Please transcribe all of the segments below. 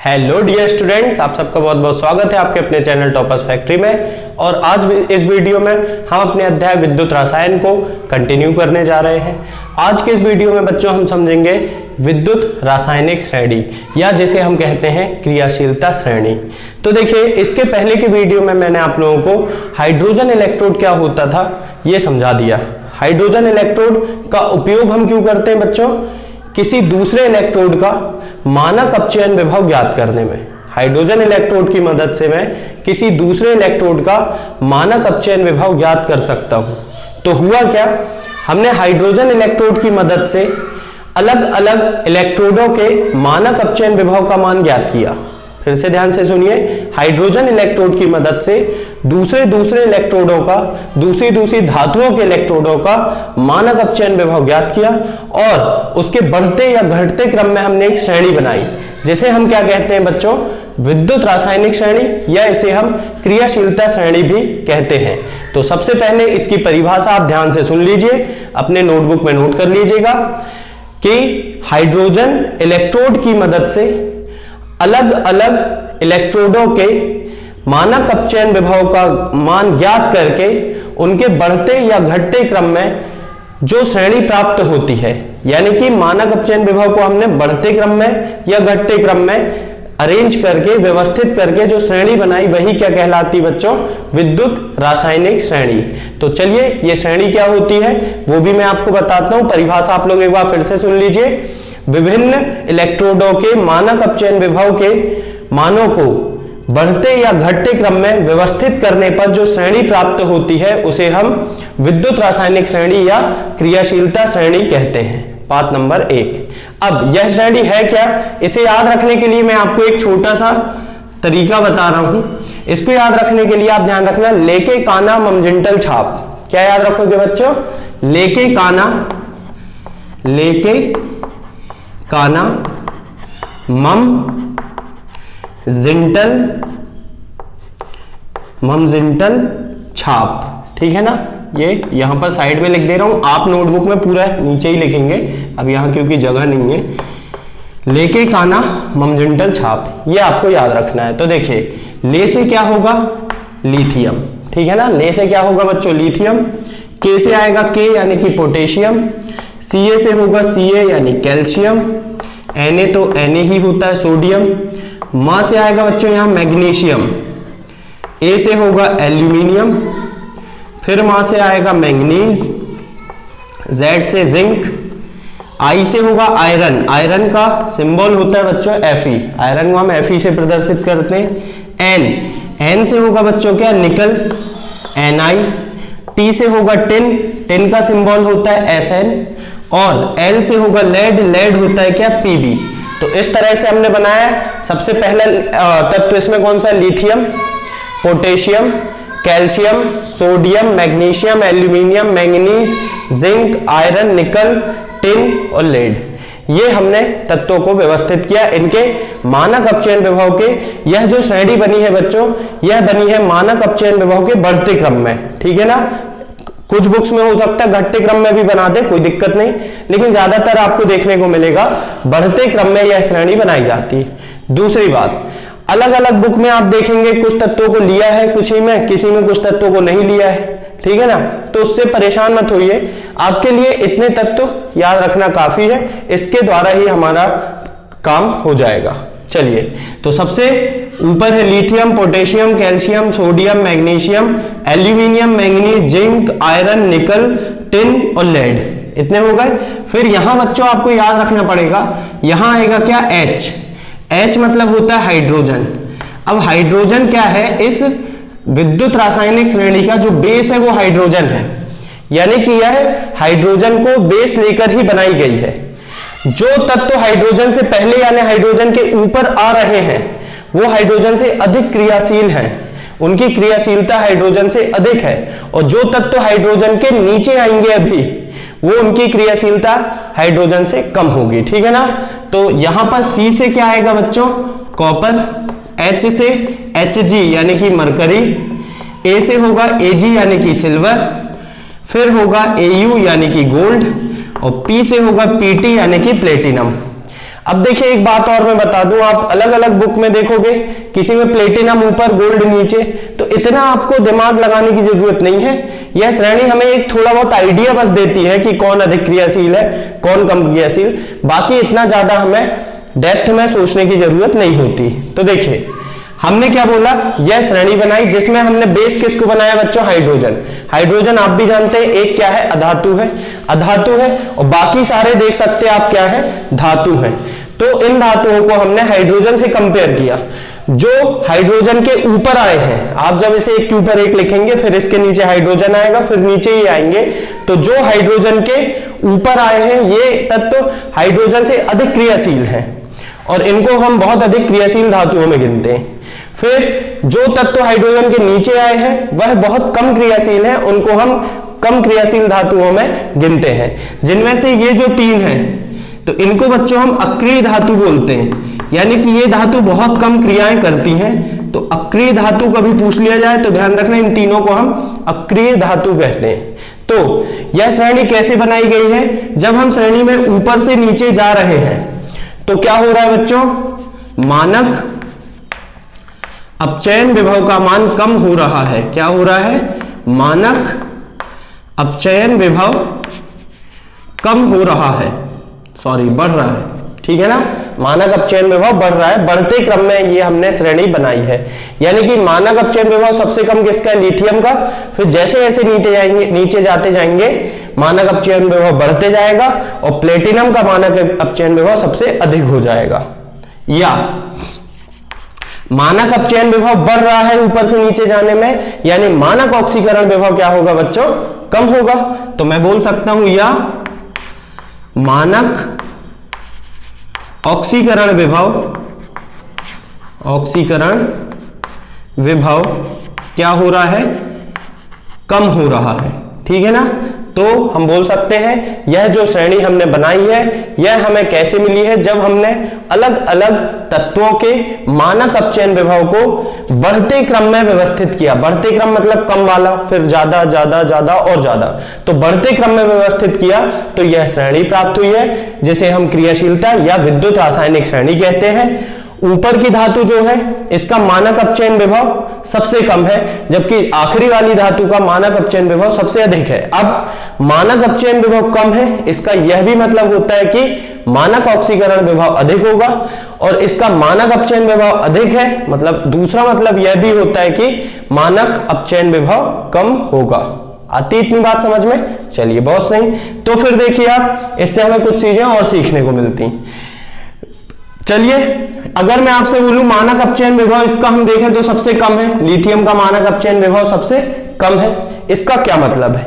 Hello dear students, आप सबका बहुत बहुत स्वागत है आपके अपने चैनल टॉपर्स फैक्ट्री में। और आज इस वीडियो में हम अपने अध्याय विद्युत रसायन को कंटिन्यू करने जा रहे हैं। आज के इस वीडियो में बच्चों हम समझेंगे विद्युत रासायनिक श्रेणी, या जिसे हम कहते हैं क्रियाशीलता श्रेणी। तो देखिए, इसके पहले के वीडियो में मैंने आप लोगों को हाइड्रोजन इलेक्ट्रोड क्या होता था ये समझा दिया। हाइड्रोजन इलेक्ट्रोड का उपयोग हम क्यों करते हैं बच्चों? किसी दूसरे इलेक्ट्रोड का मानक अपचयन विभव ज्ञात करने में। हाइड्रोजन इलेक्ट्रोड की मदद से मैं किसी दूसरे इलेक्ट्रोड का मानक अपचयन विभव ज्ञात कर सकता हूं। तो हुआ क्या, हमने हाइड्रोजन इलेक्ट्रोड की मदद से अलग अलग इलेक्ट्रोडों के मानक अपचयन विभव का मान ज्ञात किया। फिर से ध्यान से सुनिए, हाइड्रोजन इलेक्ट्रोड की मदद से दूसरे इलेक्ट्रोडों का, दूसरी धातुओं के इलेक्ट्रोडों का मानक अपचयन विभव ज्ञात किया और उसके बढ़ते या घटते क्रम में हमने एक श्रेणी बनाई, जिसे हम क्या कहते हैं बच्चों? विद्युत रासायनिक श्रेणी, या इसे हम क्रियाशीलता श्रेणी भी कहते हैं। तो सबसे पहले इसकी परिभाषा आप ध्यान से सुन लीजिए, अपने नोटबुक में नोट कर लीजिएगा कि हाइड्रोजन इलेक्ट्रोड की मदद से अलग अलग इलेक्ट्रोडों के मानक अपचयन विभव का मान ज्ञात करके उनके बढ़ते या घटते क्रम में जो श्रेणी प्राप्त होती है, यानी कि मानक अपचयन विभव को हमने बढ़ते क्रम में या घटते क्रम में अरेंज करके, व्यवस्थित करके जो श्रेणी बनाई, वही क्या कहलाती बच्चों? विद्युत रासायनिक श्रेणी। तो चलिए, ये श्रेणी क्या होती है वो भी मैं आपको बताता हूं। परिभाषा आप लोग एक बार फिर से सुन लीजिए। विभिन्न इलेक्ट्रोडों के मानक अपचयन विभव के मानों को बढ़ते या घटते क्रम में व्यवस्थित करने पर जो श्रेणी प्राप्त होती है, उसे हम विद्युत रासायनिक श्रेणी या क्रियाशीलता श्रेणी कहते हैं। बात नंबर 1। अब यह श्रेणी है क्या, इसे याद रखने के लिए मैं आपको एक छोटा सा तरीका बता रहा हूं। इसको याद रखने के लिए आप ध्यान रखना, लेके काना ममजिंटल छाप। क्या याद रखोगे बच्चों? लेके काना ममजिंटल छाप, ठीक है ना? ये यहां पर साइड में लिख दे रहा हूं, आप नोटबुक में पूरा नीचे ही लिखेंगे, अब यहां क्योंकि जगह नहीं है। लेके काना ममजिंटल छाप, ये आपको याद रखना है। तो देखिए, ले से क्या होगा? लिथियम, ठीक है ना? ले से क्या होगा बच्चों? लिथियम। के से आएगा के यानी कि पोटेशियम। Ca से होगा Ca यानी कैल्शियम। Na तो Na ही होता है, सोडियम। Ma से आएगा बच्चों यहाँ मैग्नीशियम। A से होगा एल्यूमिनियम। फिर Ma से आएगा मैंगनीज। Z से जिंक। I से होगा आयरन। आयरन का सिंबल होता है बच्चों Fe। आयरन को हम Fe से प्रदर्शित करते हैं। N से होगा बच्चों क्या? निकल, Ni। T से होगा टिन। टिन का सिंबल होता है Sn। और L से होगा लेड। लेड होता है क्या? Pb। तो इस तरह से हमने बनाया। सबसे पहला तत्व इसमें कौन सा? Lithium, potassium, calcium, sodium, magnesium, aluminium, manganese, zinc, iron, निकल, टिन और लेड। ये हमने तत्वों को व्यवस्थित किया इनके मानक अपचयन विभव के। यह जो श्रेणी बनी है बच्चों, यह बनी है मानक अपचयन विभव के बढ़ते क्रम में, ठीक है ना? कुछ बुक्स में हो सकता है घटते क्रम में भी बना दे, कोई दिक्कत नहीं, लेकिन ज्यादातर आपको देखने को मिलेगा बढ़ते क्रम में यह श्रेणी बनाई जाती है। दूसरी बात, अलग अलग बुक में आप देखेंगे कुछ तत्वों को लिया है, कुछ ही में, किसी में कुछ तत्वों को नहीं लिया है, ठीक है ना? तो उससे परेशान मत होइए, आपके लिए इतने तत्व याद रखना काफी है, इसके द्वारा ही हमारा काम हो जाएगा। चलिए, तो सबसे ऊपर है lithium, potassium, calcium, sodium, magnesium, aluminium, manganese, zinc, iron, निकल, टिन और लेड। इतने हो गए। फिर यहां बच्चों आपको याद रखना पड़ेगा, यहां आएगा क्या? H। H मतलब होता है हाइड्रोजन। अब हाइड्रोजन क्या है? इस विद्युत रासायनिक श्रेणी का जो बेस है वो हाइड्रोजन है, यानी कि यह हाइड्रोजन को बेस लेकर ही बनाई गई है। जो तत्व हाइड्रोजन से पहले यानी हाइड्रोजन के ऊपर आ रहे हैं वो हाइड्रोजन से अधिक क्रियाशील हैं, उनकी क्रियाशीलता हाइड्रोजन से अधिक है। और जो तत्व हाइड्रोजन के नीचे आएंगे अभी, वो उनकी क्रियाशीलता हाइड्रोजन से कम होगी, ठीक है ना? तो यहां पर C से क्या आएगा बच्चों? कॉपर। H से Hg यानी कि मरकरी। A से होगा Ag यानी कि सिल्वर। फिर होगा Au यानी कि गोल्ड। और P से होगा Pt यानी कि प्लेटिनम। अब देखिए एक बात और मैं बता दूं, आप अलग अलग बुक में देखोगे, किसी में प्लेटिनम ऊपर गोल्ड नीचे, तो इतना आपको दिमाग लगाने की जरूरत नहीं है। यह श्रेणी हमें एक थोड़ा बहुत आइडिया बस देती है कि कौन अधिक क्रियाशील है, कौन कम क्रियाशील, बाकी इतना ज्यादा हमें डेप्थ में सोचने की जरूरत नहीं होती। तो देखिए हमने क्या बोला, यह श्रेणी बनाई जिसमें हमने बेस किसको बनाया बच्चों, हाइड्रोजन। हाइड्रोजन आप भी जानते हैं एक क्या है, अधातु है, अधातु है, और बाकी सारे देख सकते हैं आप क्या है, धातु है। तो इन धातुओं को हमने हाइड्रोजन से कंपेयर किया। जो हाइड्रोजन के ऊपर आए हैं, आप जब इसे एक के ऊपर एक लिखेंगे फिर इसके नीचे हाइड्रोजन आएगा, फिर नीचे ही आएंगे, तो जो हाइड्रोजन के ऊपर आए हैं ये तत्व हाइड्रोजन से अधिक क्रियाशील हैं और इनको हम बहुत अधिक क्रियाशील धातुओं में गिनते हैं। फिर जो तत्व हाइड्रोजन के नीचे आए हैं वह बहुत कम क्रियाशील हैं, उनको हम कम क्रियाशील धातुओं में गिनते हैं। जिनमें से ये जो तीन हैं तो इनको बच्चों हम अक्रिय धातु बोलते हैं, यानी कि ये धातु बहुत कम क्रियाएं करती हैं। तो अक्रिय धातु कभी पूछ लिया जाए तो ध्यान रखना, इन तीनों को हम अक्रिय धातु कहते हैं। तो यह श्रेणी कैसे बनाई गई है, जब हम श्रेणी में ऊपर से नीचे जा रहे हैं तो क्या हो रहा है बच्चों, मानक अपचयन विभव का मान कम हो रहा है। क्या हो रहा है, मानक अपचयन विभव कम हो रहा है, बढ़ रहा है, ठीक है ना। मानक अपचयन विभव बढ़ रहा है, बढ़ते क्रम में ये हमने श्रेणी बनाई है। यानी कि मानक अपचयन विभव सबसे कम किसका है, लिथियम का। फिर जैसे जैसे नीचे जाते जाएंगे मानक अपचयन विभव बढ़ते जाएगा और प्लेटिनम का मानक अपचयन विभव सबसे अधिक हो जाएगा। या मानक अपचयन विभव बढ़ रहा है ऊपर से नीचे जाने में, यानी मानक ऑक्सीकरण विभव क्या होगा बच्चों, कम होगा। तो मैं बोल सकता हूं या मानक ऑक्सीकरण विभव क्या हो रहा है, कम हो रहा है, ठीक है ना। तो हम बोल सकते हैं यह जो श्रेणी हमने बनाई है यह हमें कैसे मिली है, जब हमने अलग अलग तत्वों के मानक अपचयन विभव को बढ़ते क्रम में व्यवस्थित किया। बढ़ते क्रम मतलब कम वाला, फिर ज्यादा ज्यादा ज्यादा और ज्यादा, तो बढ़ते क्रम में व्यवस्थित किया तो यह श्रेणी प्राप्त हुई है, जिसे हम क्रियाशीलता या विद्युत रासायनिक श्रेणी कहते हैं। ऊपर की धातु जो है इसका मानक अपचयन विभव सबसे कम है, जबकि आखिरी वाली धातु का मानक अपचयन विभव सबसे अधिक है। अब मानक अपचयन विभव कम है, इसका यह भी मतलब होता है कि मानक ऑक्सीकरण विभव अधिक होगा, और इसका मानक अपचयन विभव अधिक है मतलब दूसरा मतलब यह भी होता है कि मानक अपचयन विभव कम होगा। आती इतनी बात समझ में, चलिए बहुत सही। तो फिर देखिए आप, इससे हमें कुछ चीजें और सीखने को मिलती। चलिए अगर मैं आपसे बोलूं मानक अपचयन विभव इसका हम देखें तो सबसे कम है, लिथियम का मानक अपचयन विभव सबसे कम है, इसका क्या मतलब है।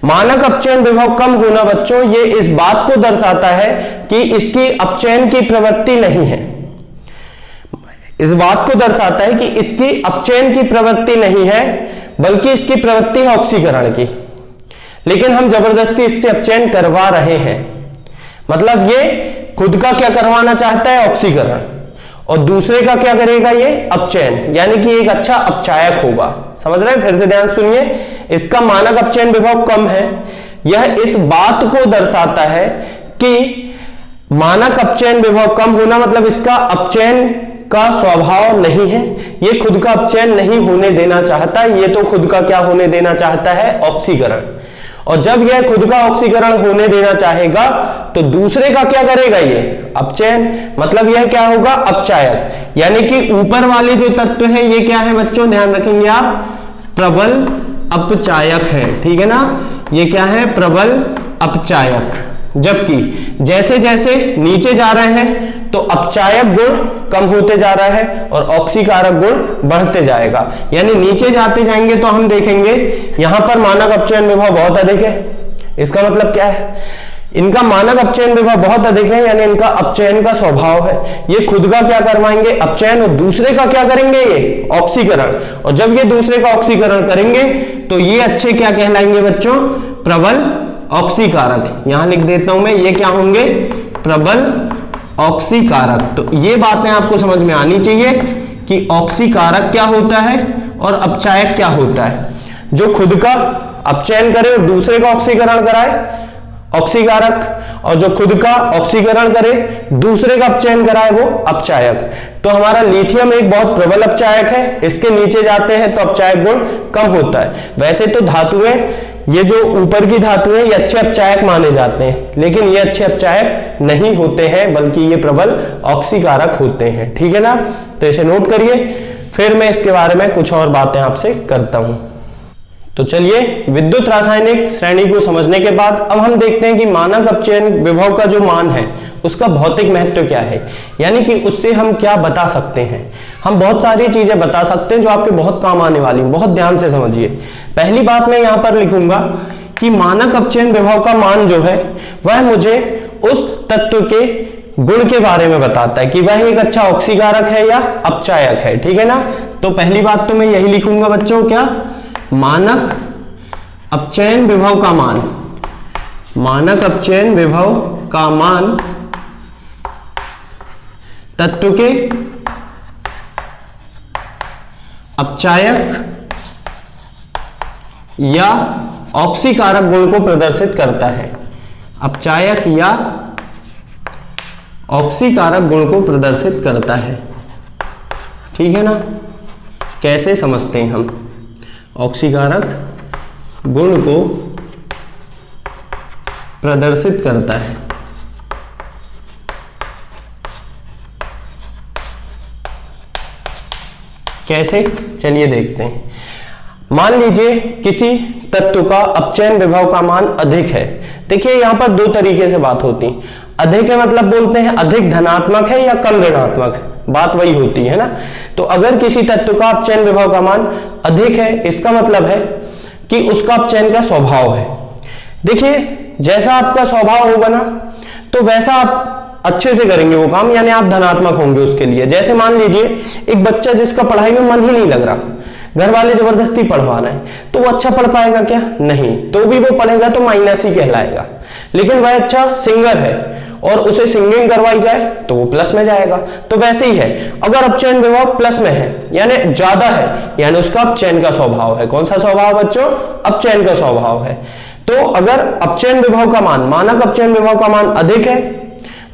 मानक अपचयन विभव कम होना बच्चों ये इस बात को दर्शाता है कि इसकी अपचयन की प्रवृत्ति नहीं है। इस बात को दर्शाता है कि इसकी अपचयन की प्रवृत्ति नहीं है, बल्कि इसकी प्रवृत्ति है ऑक्सीकरण की, लेकिन हम जबरदस्ती इससे अपचयन करवा रहे हैं। मतलब ये खुद का क्या करवाना चाहता है, ऑक्सीकरण, और दूसरे का क्या करेगा ये अपचयन, यानी कि एक अच्छा अपचायक होगा। समझ रहे हैं, फिर से ध्यान सुनिए। इसका मानक अपचयन विभव कम है, यह इस बात को दर्शाता है कि मानक अपचयन विभव कम होना मतलब इसका अपचयन का स्वभाव नहीं है, ये खुद का अपचयन नहीं होने देना चाहता, ये तो खुद का क्या होने देना चाहता है, ऑक्सीकरण। और जब यह खुद का ऑक्सीकरण होने देना चाहेगा तो दूसरे का क्या करेगा, ये अपचयन, मतलब यह क्या होगा, अपचायक। यानी कि ऊपर वाले जो तत्व हैं ये क्या है बच्चों, ध्यान रखेंगे आप, प्रबल अपचायक है, ठीक है ना। ये क्या है, प्रबल अपचायक। जबकि जैसे जैसे नीचे जा रहे हैं तो अपचायक गुण कम होते जा रहा है और ऑक्सीकारक गुण बढ़ते जाएगा। यानी नीचे जाते जाएंगे तो हम देखेंगे यहां पर मानक अपचयन विभव बहुत अधिक है। इसका मतलब क्या है, इनका मानक अपचयन विभव बहुत अधिक है, यानी इनका अपचयन का स्वभाव है। ये खुद का क्या करवाएंगे, अपचयन, और दूसरे का क्या करेंगे, ये ऑक्सीकरण। और जब ये दूसरे का ऑक्सीकरण करेंगे तो ये अच्छे क्या कहलाएंगे बच्चों, प्रबल ऑक्सीकारक। यहां लिख देता हूं मैं, ये क्या होंगे, प्रबल ऑक्सीकारक। तो ये बातें आपको समझ में आनी चाहिए कि ऑक्सीकारक क्या होता है और अपचायक क्या होता है। जो खुद का अपचयन करे और दूसरे का ऑक्सीकरण कराए ऑक्सीकारक, और जो खुद का ऑक्सीकरण करे दूसरे का अपचयन कराए वो अपचायक। तो हमारा लिथियम एक बहुत प्रबल अपचायक है, इसके नीचे जाते हैं तो अपचायक गुण कम होता है। वैसे तो धातुएं, ये जो ऊपर की धातुएं ये अच्छे अपचायक माने जाते हैं, लेकिन ये अच्छे अपचायक नहीं होते हैं, बल्कि ये प्रबल ऑक्सीकारक होते हैं। ठीक है ना, तो इसे नोट करिए, फिर मैं इसके बारे में कुछ और बातें आपसे करता हूं। तो चलिए, विद्युत रासायनिक श्रेणी को समझने के बाद अब हम देखते हैं कि मानक अपचयन विभव का जो मान है उसका भौतिक महत्व क्या है, यानी कि उससे हम क्या बता सकते हैं। हम बहुत सारी चीजें बता सकते हैं जो आपके बहुत काम आने वाली हैं, बहुत ध्यान से समझिए। पहली बात मैं यहां पर लिखूंगा कि मानक अपचयन विभव का मान जो है वह मुझे उस तत्व के गुण के बारे में बताता है कि वह एक अच्छा ऑक्सीकारक है या अपचायक है। ठीक है ना, तो पहली बात तो मैं यही लिखूंगा बच्चों, क्या, मानक अपचयन विभव का मान, मानक अपचयन विभव का मान तत्व के अपचायक या ऑक्सीकारक गुण को प्रदर्शित करता है, अपचायक या ऑक्सीकारक गुण को प्रदर्शित करता है। ठीक है ना, कैसे समझते हैं हम, ऑक्सीकारक गुण को प्रदर्शित करता है। कैसे, चलिए देखते हैं। मान लीजिए किसी तत्व का अपचयन विभव का मान अधिक है। देखिए यहां पर दो तरीके से बात होती है। अधिक है मतलब बोलते हैं अधिक धनात्मक है या कम ऋणात्मक, बात वही होती है ना। तो अगर किसी तत्व का अपचयन विभव का मान अधिक है, इसका मतलब है कि उसका अपचयन का स्वभाव है। देखिए जैसा आपका स्वभाव होगा ना, तो वैसा आप अच्छे से करेंगे वो काम, यानी आप धनात्मक होंगे उसके लिए। जैसे मान लीजिए एक बच्चा जिसका पढ़ाई में मन ही नहीं लग रहा, घर वाले जबरदस्ती पढ़वा रहे हैं, तो वो अच्छा पढ़ पाएगा क्या? नहीं, तो भी वो पढ़ेगा तो माइनस ही कहलाएगा। लेकिन वह अच्छा सिंगर है और उसे सिंगिंग करवाई जाए तो वो प्लस में जाएगा। तो वैसे ही है, अगर अपचयन विभव प्लस में है यानी ज्यादा है, यानी उसका अपचयन का स्वभाव है। कौन सा स्वभाव बच्चों? अपचयन का स्वभाव है। तो अगर अपचयन विभव का मान, मानक अपचयन विभव का मान अधिक है,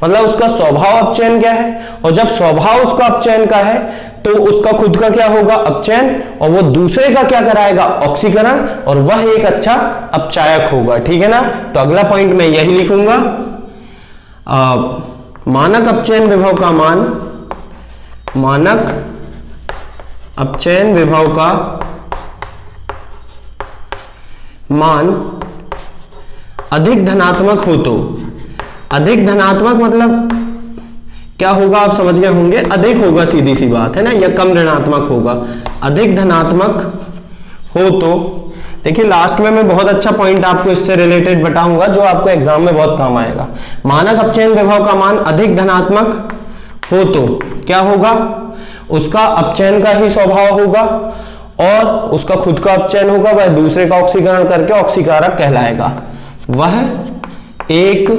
मतलब उसका स्वभाव अपचयन क्या है, और जब स्वभाव उसका अपचयन का है तो उसका खुद का क्या होगा? अपचयन, और वो दूसरे का क्या कराएगा? ऑक्सीकरण, और वह एक अच्छा अपचायक होगा। ठीक है ना, तो अगला पॉइंट मैं यही लिखूंगा, मानक अपचयन विभव का मान, मानक अपचयन विभव का मान अधिक धनात्मक हो तो, अधिक धनात्मक मतलब क्या होगा आप समझ गए होंगे, अधिक होगा, सीधी सी बात है ना, या कम ऋणात्मक होगा। अधिक धनात्मक हो तो देखिए लास्ट में मैं बहुत अच्छा पॉइंट आपको इससे रिलेटेड बताऊंगा जो आपको एग्जाम में बहुत काम आएगा। मानक अपचयन विभव का मान अधिक धनात्मक हो तो क्या होगा? उसका अपचयन का ही स्वभाव होगा और उसका खुद का अपचयन होगा, वह दूसरे का ऑक्सीकरण करके ऑक्सीकारक कहलाएगा। वह एक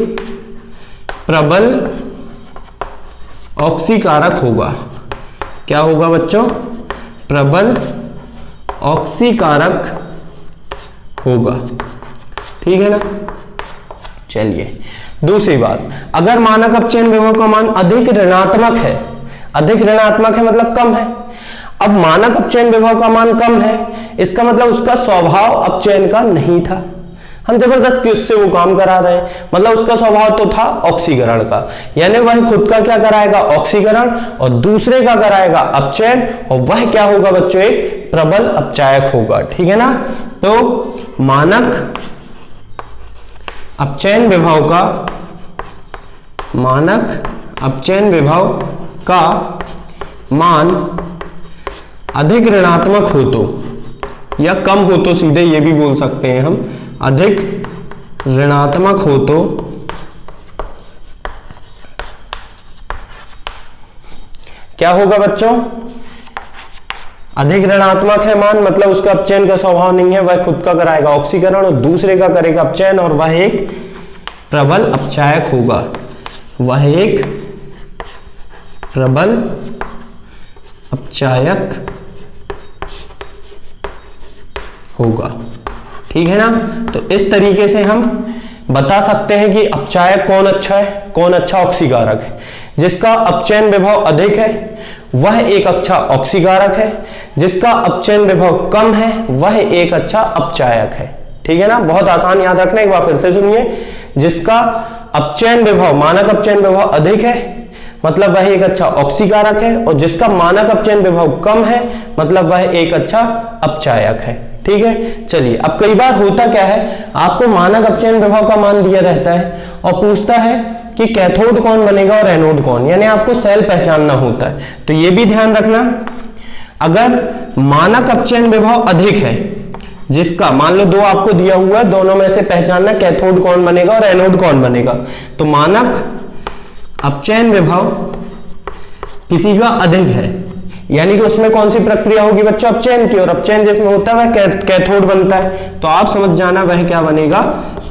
प्रबल ऑक्सीकारक होगा। क्या होगा बच्चों? प्रबल ऑक्सीकारक होगा। ठीक है ना, चलिए दूसरी बात, अगर मानक अपचयन विभव का मान अधिक ऋणात्मक है, अधिक ऋणात्मक है मतलब कम है। अब मानक अपचयन विभव का मान कम है, इसका मतलब उसका स्वभाव अपचयन का नहीं था, हम जबरदस्ती उससे वो काम करा रहे हैं। मतलब उसका स्वभाव तो था ऑक्सीकरण का, यानी वह खुद का क्या कराएगा? ऑक्सीकरण, और दूसरे का कराएगा अपचयन, और वह क्या होगा बच्चों? एक प्रबल अपचायक होगा। ठीक है ना, तो मानक अपचयन विभव का, मानक अपचयन विभव का मान अधिक ऋणात्मक हो तो, या कम हो तो, सीधे ये भी बोल सकते हैं हम, अधिक ऋणात्मक हो तो क्या होगा बच्चों? अधिक ऋणात्मक है मान, मतलब उसका अपचयन का स्वभाव नहीं है, वह खुद का कराएगा ऑक्सीकरण और दूसरे का करेगा अपचयन, और वह एक प्रबल अपचायक होगा। वह एक प्रबल अपचायक होगा। ठीक है ना, तो इस तरीके से हम बता सकते हैं कि अपचायक कौन अच्छा है, कौन अच्छा ऑक्सीकारक है। जिसका अपचयन विभव अधिक है वह एक अच्छा ऑक्सीकारक है, जिसका अपचयन विभव कम है वह एक अच्छा अपचायक है। ठीक है ना, बहुत आसान, याद रखना, एक बार फिर से सुनिए। जिसका अपचयन विभव, मानक अपचयन विभव अधिक है मतलब वह एक अच्छा ऑक्सीकारक है, और जिसका मानक अपचयन विभव कम है मतलब वह एक अच्छा अपचायक है। ठीक है, चलिए अब कई बार होता क्या है, आपको मानक अपचयन विभव का मान दिया रहता है और पूछता है कि कैथोड कौन बनेगा और एनोड कौन, यानी आपको सेल पहचानना होता है। तो ये भी ध्यान रखना, अगर मानक अपचयन विभव अधिक है, जिसका मान लो दो आपको दिया हुआ है, दोनों में से पहचानना कैथोड कौन बनेगा और एनोड कौन बनेगा। तो मानक अपचयन विभव किसी का अधिक है, यानी कि उसमें कौन सी प्रक्रिया होगी बच्चों, अपचयन की, और अपचयन जिसमें होता है वह कैथोड बनता है। तो आप समझ जाना वह क्या बनेगा,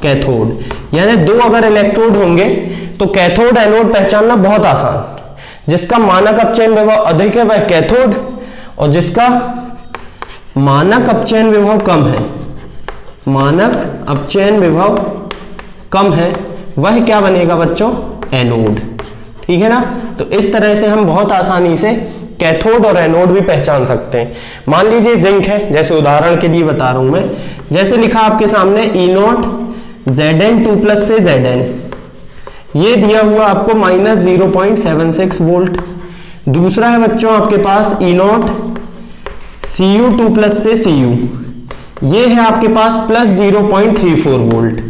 कैथोड। यानी दो अगर इलेक्ट्रोड होंगे तो कैथोड एनोड पहचानना बहुत आसान। जिसका मानक अपचयन विभव अधिक है वह कैथोड, और जिसका मानक अपचयन विभव कम है, मानक अपचयन विभव कम है, वह क्या बनेगा बच्चों, एनोड। ठीक है ना, तो इस तरह से हम बहुत आसानी से कैथोड और एनोड भी पहचान सकते हैं। मान लीजिए जिंक है, जैसे उदाहरण के लिए बता रहा हूं मैं, जैसे लिखा आपके सामने E0 Zn2+ से Zn, ये दिया हुआ आपको -0.76 वोल्ट। दूसरा है बच्चों आपके पास E0 Cu2+ से Cu, ये है आपके पास +0.34 वोल्ट।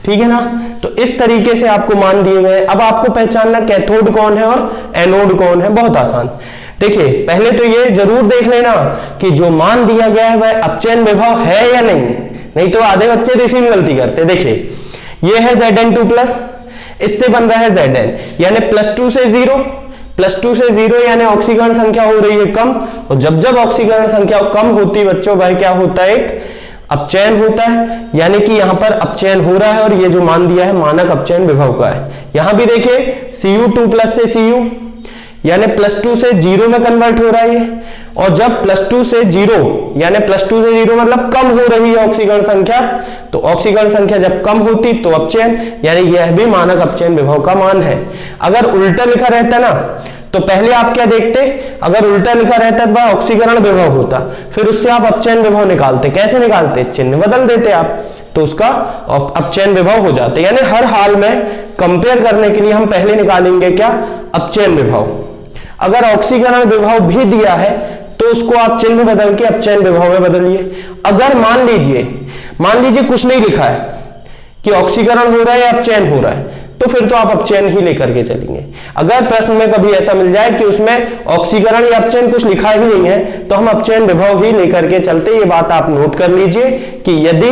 ठीक है ना, तो इस तरीके से आपको मान दिए गए। अब आपको पहचानना कैथोड कौन है और एनोड कौन है, बहुत आसान। देखिए पहले तो ये जरूर देख लेना कि जो मान दिया गया है वह अपचयन विभव है या नहीं तो आधे बच्चे तो इसी में गलती करते। देखिए ये है Zn2+, इससे बन रहा है Zn, यानी +2 से 0, +2 से 0 यानी ऑक्सीकरण संख्या हो रही है कम, और जब जब ऑक्सीकरण संख्या कम होती बच्चों वह क्या होता है, एक अपचयन होता है। यानी कि यहां पर अपचयन हो रहा है, और ये जो मान दिया है मानक अपचयन विभव का है। यहां भी देखिए Cu2+ से Cu, यानी +2 से 0 में कन्वर्ट हो रहा है, और जब +2 से 0 यानी +2 से 0 मतलब कम हो रही है ऑक्सीकरण संख्या, तो ऑक्सीकरण संख्या जब कम होती तो अपचयन, यानी यह भी मानक अपचयन विभव का मान है। अगर उल्टा लिखा रहता ना तो पहले आप क्या देखते, अगर उल्टा लिखा रहता तो वह ऑक्सीकरण विभव होता, फिर उससे आप अपचयन विभव निकालते। कैसे निकालते, चिन्ह बदल देते आप, तो उसका अपचयन विभव हो जाते। यानी हर हाल में कंपेयर करने के लिए हम पहले निकालेंगे क्या, अपचयन विभव। अगर ऑक्सीकरण विभव भी दिया है तो उसको आप चिन्ह बदल के अपचयन विभव में बदलिए। अगर मान लीजिए कुछ नहीं लिखा है कि ऑक्सीकरण हो रहा है या अपचयन हो रहा है, तो फिर तो आप अपचयन ही लेकर के चलेंगे। अगर प्रश्न में कभी ऐसा मिल जाए कि उसमें ऑक्सीकरण या अपचयन कुछ लिखा ही नहीं है तो हम अपचयन विभव ही लेकर के चलते। ये बात आप नोट कर लीजिए कि यदि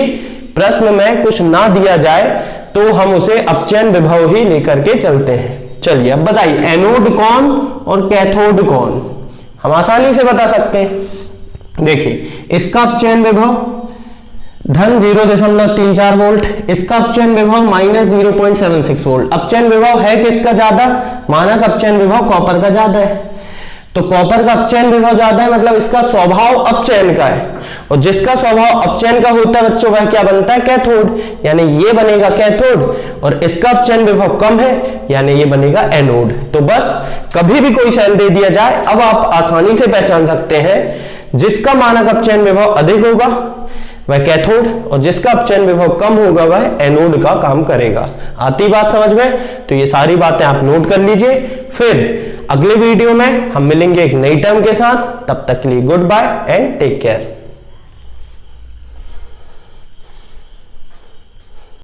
प्रश्न में कुछ ना दिया जाए तो हम उसे अपचयन विभव ही लेकर के चलते हैं। चलिए अब बताइए एनोड कौन और कैथोड कौन, हम आसानी से बता सकते हैं। देखिए इसका अपचयन विभव धन 0.34 वोल्ट, इसका अपचयन विभव -0.76 वोल्ट। अपचयन विभव है किसका ज्यादा, मानक अपचयन विभव कॉपर का ज्यादा है, तो कॉपर का अपचयन विभव ज्यादा है मतलब इसका स्वभाव अपचयन का है, और जिसका स्वभाव अपचयन का होता है बच्चों वह क्या बनता है, कैथोड, यानी ये बनेगा कैथोड। और इसका अपचयन विभव कम है यानी ये बनेगा एनोड। तो बस कभी भी कोई सेल दे दिया जाए अब आप आसानी से पहचान सकते हैं, जिसका मानक अपचयन विभव अधिक होगा वह कैथोड, और जिसका अपचयन विभव कम होगा वह एनोड का काम करेगा। आती बात समझ में, तो ये सारी बातें आप नोट कर लीजिए। फिर अगले वीडियो में हम मिलेंगे एक नई टर्म के साथ, तब तक के लिए goodbye and take care.